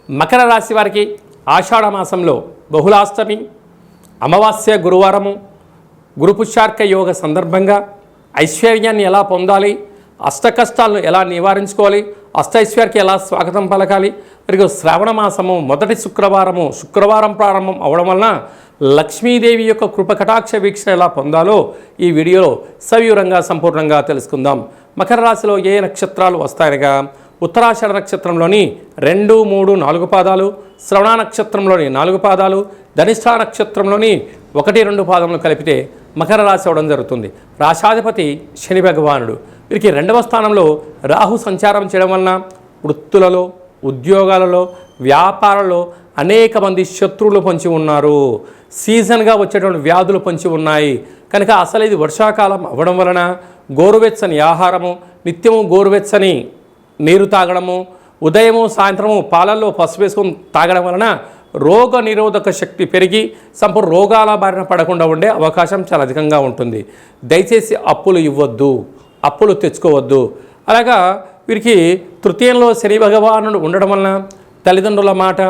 మకర రాశి వారికి ఆషాఢ మాసంలో బహుళాష్టమి, అమావాస్య, గురువారము, గురుపుష్యార్క యోగ సందర్భంగా ఐశ్వర్యాన్ని ఎలా పొందాలి, అష్టకష్టాలను ఎలా నివారించుకోవాలి, అష్టైశ్వర్యకి ఎలా స్వాగతం పలకాలి, మరియు శ్రావణ మాసము మొదటి శుక్రవారం ప్రారంభం అవడం వలన లక్ష్మీదేవి యొక్క కృపకటాక్ష వీక్షణ ఎలా పొందాలో ఈ వీడియోలో సవివరంగా సంపూర్ణంగా తెలుసుకుందాం. మకర రాశిలో ఏ నక్షత్రాలు వస్తాయనగా ఉత్తరాషాఢ నక్షత్రంలోని 2, 3, 4 పాదాలు, శ్రవణ నక్షత్రంలోని 4 పాదాలు, ధనిష్ఠా నక్షత్రంలోని 1, 2 పాదములు కలిపితే మకర రాశి అవడం జరుగుతుంది. రాశాధిపతి శని భగవానుడు. వీరికి 2వ స్థానంలో రాహు సంచారం చేయడం వలన వృత్తులలో, ఉద్యోగాలలో, వ్యాపారాలలో అనేక మంది శత్రువులు పొంచి ఉన్నారు. సీజన్గా వచ్చేటువంటి వ్యాధులు పొంచి ఉన్నాయి కనుక అసలు ఇది వర్షాకాలం అవ్వడం వలన గోరువెచ్చని ఆహారము, నిత్యము గోరువెచ్చని నీరు తాగడము, ఉదయము సాయంత్రము పాలల్లో పసుపు వేసుకొని తాగడం వలన రోగ నిరోధక శక్తి పెరిగి సంపూర్ణ రోగాల బారిన పడకుండా ఉండే అవకాశం చాలా అధికంగా ఉంటుంది. దయచేసి అప్పులు ఇవ్వద్దు, అప్పులు తెచ్చుకోవద్దు. అలాగా వీరికి తృతీయంలో శని భగవానుడు ఉండడం వలన తల్లిదండ్రుల మాట,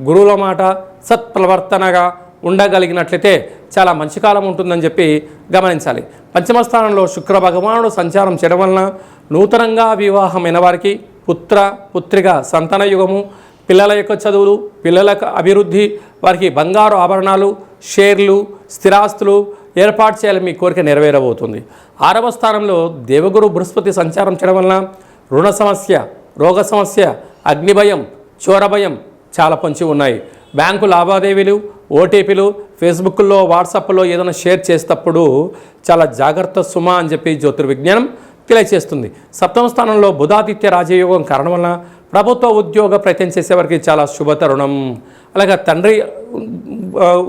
గురువుల మాట సత్ప్రవర్తనగా ఉండగలిగినట్లయితే చాలా మంచి కాలం ఉంటుందని చెప్పి గమనించాలి. పంచమ స్థానంలో శుక్ర భగవానుడు సంచారం చేయడం వలన నూతనంగా వివాహమైన వారికి పుత్రిక సంతాన యుగము, పిల్లల యొక్క చదువులు, పిల్లల అభివృద్ధి, వారికి బంగారు ఆభరణాలు, షేర్లు, స్థిరాస్తులు ఏర్పాటు చేయాలని మీ కోరిక నెరవేరబోతుంది. 6వ స్థానంలో దేవగురు బృహస్పతి సంచారం చేయడం వలన రుణ సమస్య, రోగ సమస్య, అగ్నిభయం, చోరభయం చాలా పొంచి ఉన్నాయి. బ్యాంకు లావాదేవీలు, ఓటీపీలు, ఫేస్బుక్లో, వాట్సాప్లో ఏదైనా షేర్ చేసేటప్పుడు చాలా జాగ్రత్త సుమా అని చెప్పి జ్యోతిర్విజ్ఞానం తెలియచేస్తుంది. 7వ స్థానంలో బుధాదిత్య రాజయోగం కారణం వలన ప్రభుత్వ ఉద్యోగ ప్రయత్నం చేసేవారికి చాలా శుభతరుణం. అలాగే తండ్రి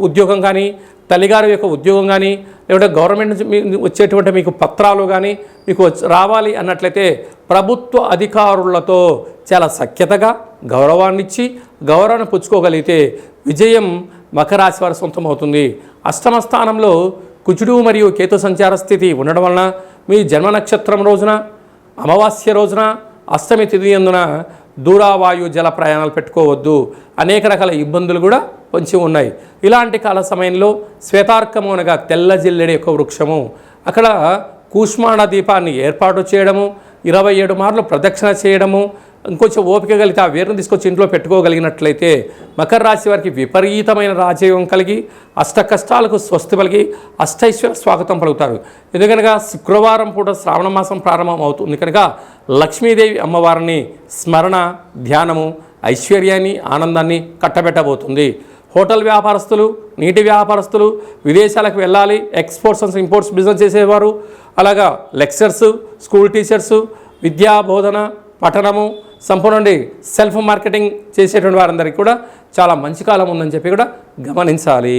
ఉద్యోగం కానీ, తల్లిగారి యొక్క ఉద్యోగం కానీ, లేకపోతే గవర్నమెంట్ నుంచి వచ్చేటువంటి మీకు పత్రాలు కానీ మీకు రావాలి అన్నట్లయితే ప్రభుత్వ అధికారులతో చాలా సఖ్యతగా గౌరవాన్ని ఇచ్చి గౌరవాన్ని పుచ్చుకోగలిగితే విజయం మకర రాశి వారి సొంతం అవుతుంది. 8వ స్థానంలో కుజుడు మరియు కేతు సంచార స్థితి ఉండడం వలన మీ జన్మ నక్షత్రం రోజున, అమావాస్య రోజున, అష్టమి తిథి యందున దూరావాయు జల ప్రయాణాలు పెట్టుకోవద్దు. అనేక రకాల ఇబ్బందులు కూడా పొంచి ఉన్నాయి. ఇలాంటి కాల సమయంలో శ్వేతార్కము అనగా తెల్ల జిల్లెడి యొక్క వృక్షము, అక్కడ కూష్మాండ దీపాన్ని ఏర్పాటు చేయడము, 27 మార్లు ప్రదక్షిణ చేయడము, ఇంకొంచెం ఓపిక కలిగితే ఆ వేరును తీసుకొచ్చి ఇంట్లో పెట్టుకోగలిగినట్లయితే మకర రాశి వారికి విపరీతమైన రాజయోగం కలిగి అష్ట కష్టాలకు స్వస్తి పలిగి అష్టైశ్వర్య స్వాగతం పలుకుతారు. ఎందుకనగా శుక్రవారం పూట శ్రావణ మాసం ప్రారంభం అవుతుంది కనుక లక్ష్మీదేవి అమ్మవారిని స్మరణ, ధ్యానము ఐశ్వర్యాన్ని, ఆనందాన్ని కట్టబెట్టబోతుంది. హోటల్ వ్యాపారస్తులు, నీటి వ్యాపారస్తులు, విదేశాలకు వెళ్ళాలి, ఎక్స్పోర్ట్స్ అండ్ ఇంపోర్ట్స్ బిజినెస్ చేసేవారు, అలాగా లెక్చరర్స్, స్కూల్ టీచర్సు, విద్యా బోధన, పఠనము, సంపూర్ణ సెల్ఫ్ మార్కెటింగ్ చేసేటువంటి వారందరికీ కూడా చాలా మంచి కాలం ఉందని చెప్పి కూడా గమనించాలి.